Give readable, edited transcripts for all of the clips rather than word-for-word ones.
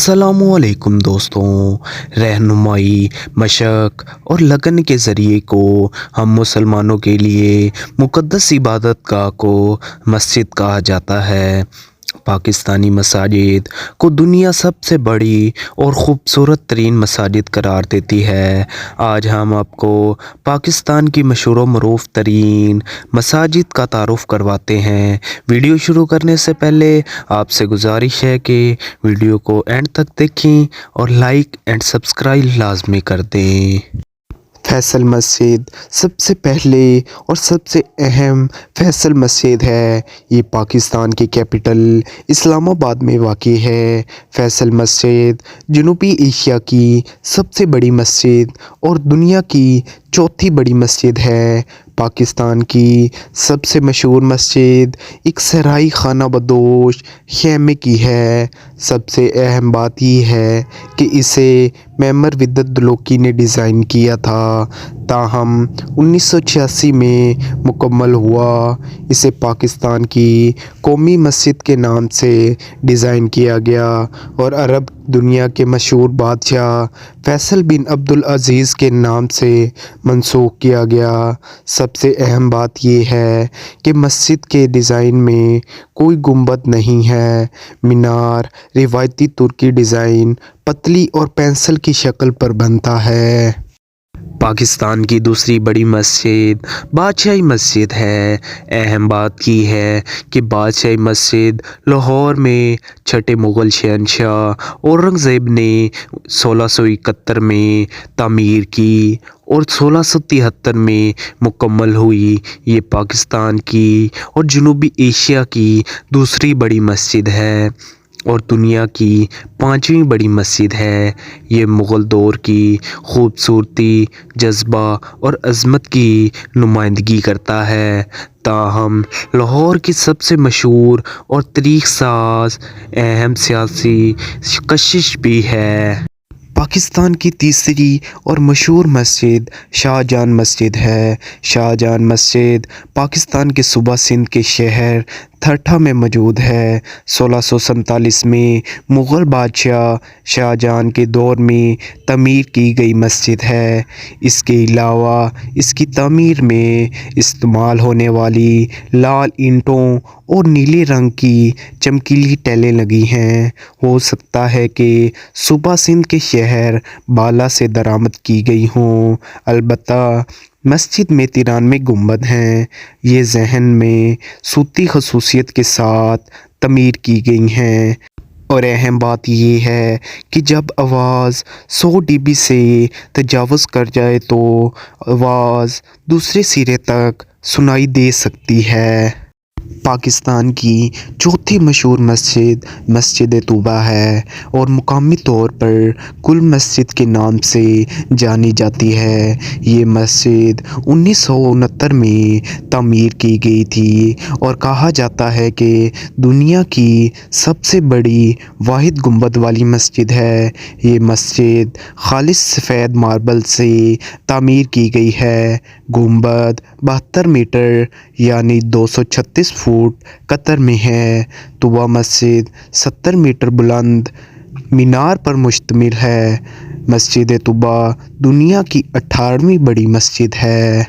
السلام علیکم دوستوں، رہنمائی، مشق اور لگن کے ذریعے کو ہم مسلمانوں کے لیے مقدس عبادت گاہ کو مسجد کہا جاتا ہے۔ پاکستانی مساجد کو دنیا سب سے بڑی اور خوبصورت ترین مساجد قرار دیتی ہے۔ آج ہم آپ کو پاکستان کی مشہور و معروف ترین مساجد کا تعارف کرواتے ہیں۔ ویڈیو شروع کرنے سے پہلے آپ سے گزارش ہے کہ ویڈیو کو اینڈ تک دیکھیں اور لائک اینڈ سبسکرائب لازمی کر دیں۔ فیصل مسجد سب سے پہلے اور سب سے اہم فیصل مسجد ہے۔ یہ پاکستان کی کیپٹل اسلام آباد میں واقع ہے۔ فیصل مسجد جنوبی ایشیا کی سب سے بڑی مسجد اور دنیا کی چوتھی بڑی مسجد ہے۔ پاکستان کی سب سے مشہور مسجد ایک صحرائی خانہ بدوش خیمے کی ہے۔ سب سے اہم بات یہ ہے کہ اسے معمر ودت دلوکی نے ڈیزائن کیا تھا، تاہم 1986 میں مکمل ہوا۔ اسے پاکستان کی قومی مسجد کے نام سے ڈیزائن کیا گیا اور عرب دنیا کے مشہور بادشاہ فیصل بن عبدالعزیز کے نام سے منسوخ کیا گیا۔ سب سے اہم بات یہ ہے کہ مسجد کے ڈیزائن میں کوئی گنبد نہیں ہے۔ مینار روایتی ترکی ڈیزائن پتلی اور پینسل کی شکل پر بنتا ہے۔ پاکستان کی دوسری بڑی مسجد بادشاہی مسجد ہے۔ اہم بات یہ ہے کہ بادشاہی مسجد لاہور میں چھٹے مغل شہنشاہ اورنگزیب نے 1671 میں تعمیر کی اور 1673 میں مکمل ہوئی۔ یہ پاکستان کی اور جنوبی ایشیا کی دوسری بڑی مسجد ہے اور دنیا کی 5ویں بڑی مسجد ہے۔ یہ مغل دور کی خوبصورتی، جذبہ اور عظمت کی نمائندگی کرتا ہے، تاہم لاہور کی سب سے مشہور اور تاریخ ساز اہم سیاسی کشش بھی ہے۔ پاکستان کی تیسری اور مشہور مسجد شاہجہان مسجد ہے۔ شاہجہان مسجد پاکستان کے صوبہ سندھ کے شہر تھرٹھا میں موجود ہے۔ 1647 میں مغل بادشاہ شاہجہان کے دور میں تعمیر کی گئی مسجد ہے۔ اس کے علاوہ اس کی تعمیر میں استعمال ہونے والی لال اینٹوں اور نیلے رنگ کی چمکیلی ٹیلیں لگی ہیں۔ ہو سکتا ہے کہ صوبہ سندھ کے شہر بالا سے درآمد کی گئی ہوں۔ البتہ مسجد میں 93 گنبد ہیں۔ یہ ذہن میں صوتی خصوصیت کے ساتھ تعمیر کی گئی ہیں اور اہم بات یہ ہے کہ جب آواز 100 dB سے تجاوز کر جائے تو آواز دوسرے سرے تک سنائی دے سکتی ہے۔ پاکستان کی چوتھی مشہور مسجد مسجد طوبہ ہے اور مقامی طور پر گل مسجد کے نام سے جانی جاتی ہے۔ یہ مسجد 1969 میں تعمیر کی گئی تھی اور کہا جاتا ہے کہ دنیا کی سب سے بڑی واحد گنبد والی مسجد ہے۔ یہ مسجد خالص سفید ماربل سے تعمیر کی گئی ہے۔ گنبد 72 میٹر یعنی 236 فٹ قطر میں ہے۔ طوبہ مسجد 70 میٹر بلند مینار پر مشتمل ہے۔ مسجد طوبہ دنیا کی 18ویں بڑی مسجد ہے۔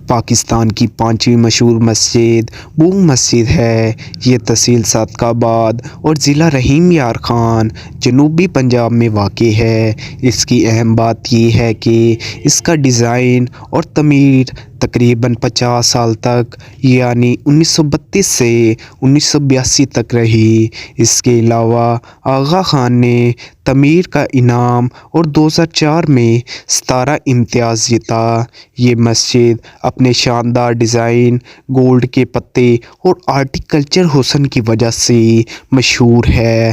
پاکستان کی 5ویں مشہور مسجد بونگ مسجد ہے۔ یہ تحصیل صادق آباد اور ضلع رحیم یار خان جنوبی پنجاب میں واقع ہے۔ اس کی اہم بات یہ ہے کہ اس کا ڈیزائن اور تعمیر تقریباً 50 سال تک یعنی 1932 سے 1982 تک رہی۔ اس کے علاوہ آغا خان نے تعمیر کا انعام اور 2004 میں ستارہ امتیاز جیتا۔ یہ مسجد اپنے شاندار ڈیزائن، گولڈ کے پتے اور آرٹیکلچر حسن کی وجہ سے مشہور ہے۔